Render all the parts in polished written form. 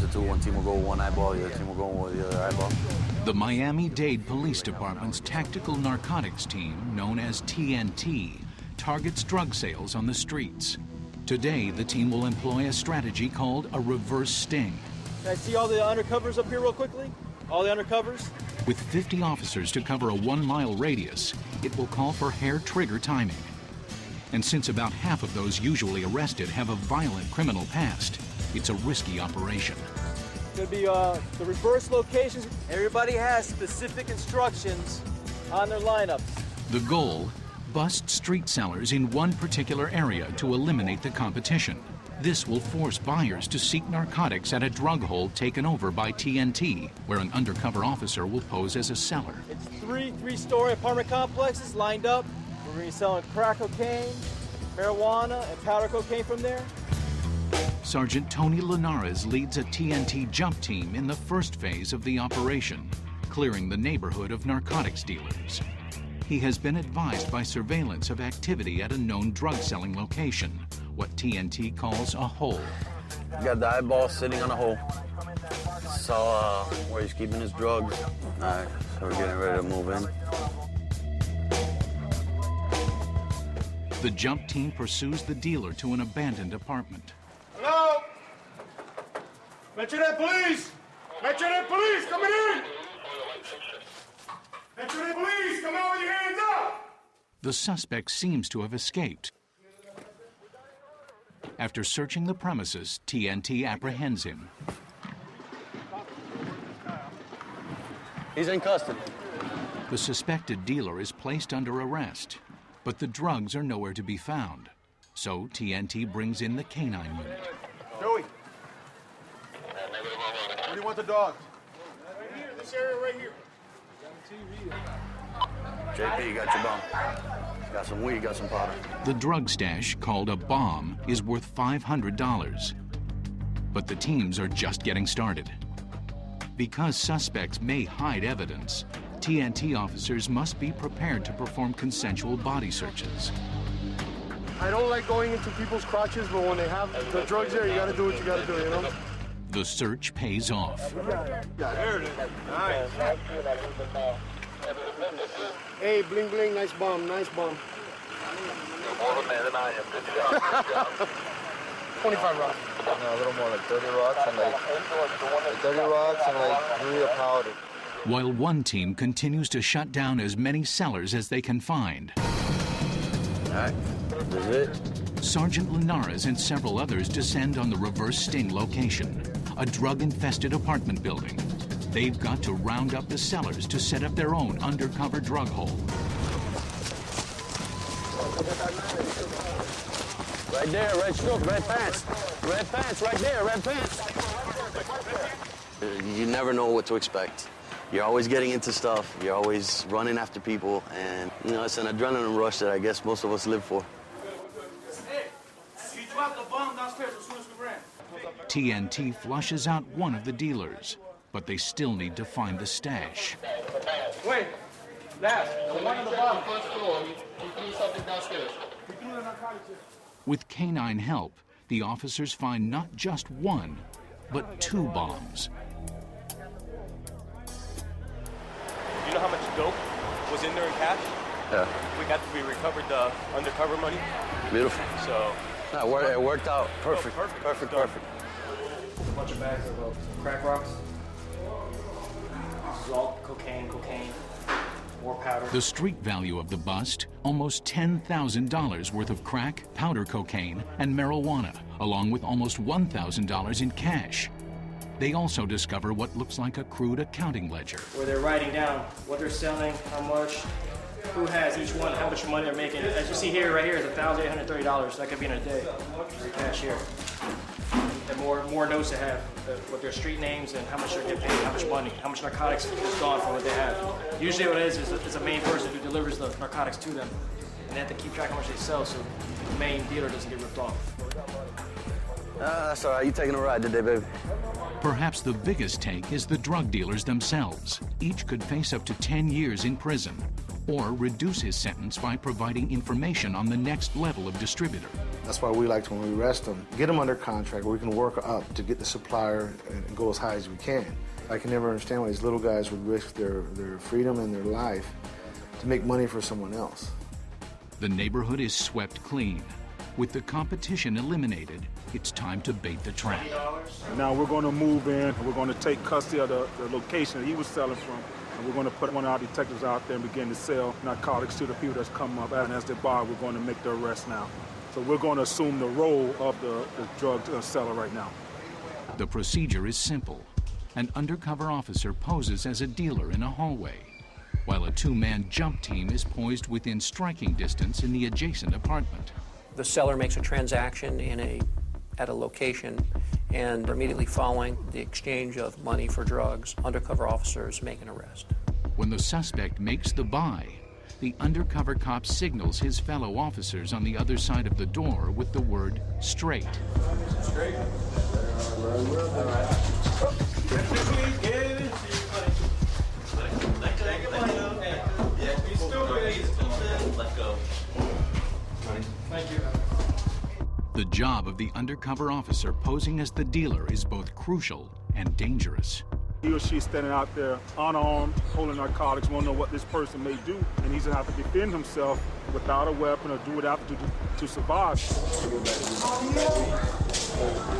of two. One team will go with one eyeball, the other team will go with the other eyeball. The Miami-Dade Police Department's tactical narcotics team, known as TNT, targets drug sales on the streets. Today, the team will employ a strategy called a reverse sting. Can I see all the undercovers up here real quickly? All the undercovers? With 50 officers to cover a 1-mile radius, it will call for hair-trigger timing. And since about half of those usually arrested have a violent criminal past, it's a risky operation. It's going to be the reverse locations. Everybody has specific instructions on their lineups. The goal, bust street sellers in one particular area to eliminate the competition. This will force buyers to seek narcotics at a drug hole taken over by TNT, where an undercover officer will pose as a seller. It's three-story apartment complexes lined up. We're going to be selling crack cocaine, marijuana, and powder cocaine from there. Sergeant Tony Linares leads a TNT jump team in the first phase of the operation, clearing the neighborhood of narcotics dealers. He has been advised by surveillance of activity at a known drug-selling location, what TNT calls a hole. You got the eyeball sitting on a hole. Saw where he's keeping his drugs. All right, so we're getting ready to move in. The jump team pursues the dealer to an abandoned apartment. Hello? Metro Dade Police! Metro Dade Police, coming in! Metro Dade Police, come on with your hands up! The suspect seems to have escaped. After searching the premises, TNT apprehends him. He's in custody. The suspected dealer is placed under arrest, but the drugs are nowhere to be found. So TNT brings in the canine unit. Joey, where do you want the dogs? Right here, this area right here. JP, you got your bomb. Got some weed, got some powder. The drug stash, called a bomb, is worth $500. But the teams are just getting started. Because suspects may hide evidence, TNT officers must be prepared to perform consensual body searches. I don't like going into people's crotches, but when they have the drugs there, you gotta do what you gotta do, you know? The search pays off. Yeah, there it is. Nice. Hey, bling bling, nice bomb, nice bomb. More of a man than I am. Good job. 25 rocks. No, a little more, like 30 rocks and like 30 rocks and like 3 of powder. While one team continues to shut down as many sellers as they can find. All right, this is it. Sergeant Linares and several others descend on the reverse sting location, a drug-infested apartment building. They've got to round up the sellers to set up their own undercover drug hole. Right there, red stroke, red pants. Red pants, right there, red pants. You never know what to expect. You're always getting into stuff. You're always running after people. And, you know, it's an adrenaline rush that I guess most of us live for. He dropped the bomb downstairs as soon as we ran. TNT flushes out one of the dealers, but they still need to find the stash. Wait, last, the one on the bottom, first floor, he threw something downstairs. He threw the narcotics here. With canine help, the officers find not just one, but 2 bombs. You know how much dope was in there in cash? Yeah. We recovered the undercover money. Beautiful. So No, it worked out perfect. Oh, perfect. Perfect, Done. perfect. A bunch of bags of crack rocks. This is all cocaine, more powder. The street value of the bust, almost $10,000 worth of crack, powder cocaine, and marijuana, along with almost $1,000 in cash. They also discover what looks like a crude accounting ledger. Where they're writing down what they're selling, how much, who has each one, how much money they're making. As you see here, right here is $1,830. That could be in a day. Your cashier. And more notes they have, what their street names and how much they're getting paid, how much money, how much narcotics is gone from what they have. Usually what it is it's a main person who delivers the narcotics to them. And they have to keep track of how much they sell so the main dealer doesn't get ripped off. That's all right. You taking a ride today, baby? Perhaps the biggest take is the drug dealers themselves. Each could face up to 10 years in prison or reduce his sentence by providing information on the next level of distributor. That's why we like to, when we arrest them, get them under contract where we can work up to get the supplier and go as high as we can. I can never understand why these little guys would risk their freedom and their life to make money for someone else. The neighborhood is swept clean. With the competition eliminated, it's time to bait the trap. Now we're going to move in, and we're going to take custody of the location that he was selling from, and we're going to put one of our detectives out there and begin to sell narcotics to the people that's come up. And as they buy, we're going to make the arrest now. So we're going to assume the role of the drug seller right now. The procedure is simple. An undercover officer poses as a dealer in a hallway, while a two-man jump team is poised within striking distance in the adjacent apartment. The seller makes a transaction at a location, and immediately following the exchange of money for drugs, undercover officers make an arrest. When the suspect makes the buy, the undercover cop signals his fellow officers on the other side of the door with the word straight. Straight? All right. Thank you. The job of the undercover officer posing as the dealer is both crucial and dangerous. He or she standing out there unarmed, holding narcotics, won't know what this person may do, and he's going to have to defend himself without a weapon or do without to survive.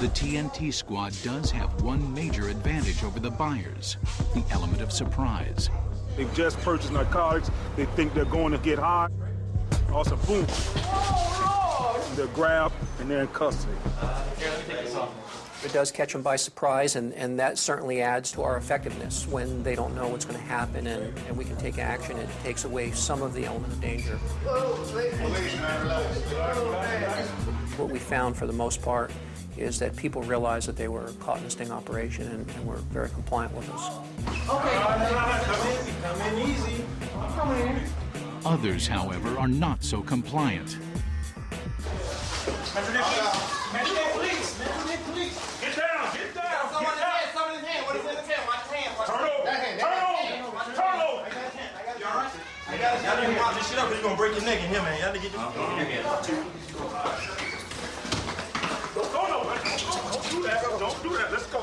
The TNT squad does have one major advantage over the buyers, the element of surprise. They've just purchased narcotics. They think they're going to get high. Also, boom. They're grabbed and they're in custody. Here, let me take this off. It does catch them by surprise, and that certainly adds to our effectiveness when they don't know what's going to happen, and we can take action. It takes away some of the element of danger. What we found for the most part is that people realized that they were caught in a sting operation and were very compliant with us. Come in easy. Come in. Others, however, are not so compliant. Police. Get down. Get down. Something in his hand. What is in his hand? Watch his hand. Turn over. Turn over. You all right? Y'all need to watch this shit up because you're going to break your neck in here, man. Y'all need to get this. Don't do that. Don't do that. Let's go.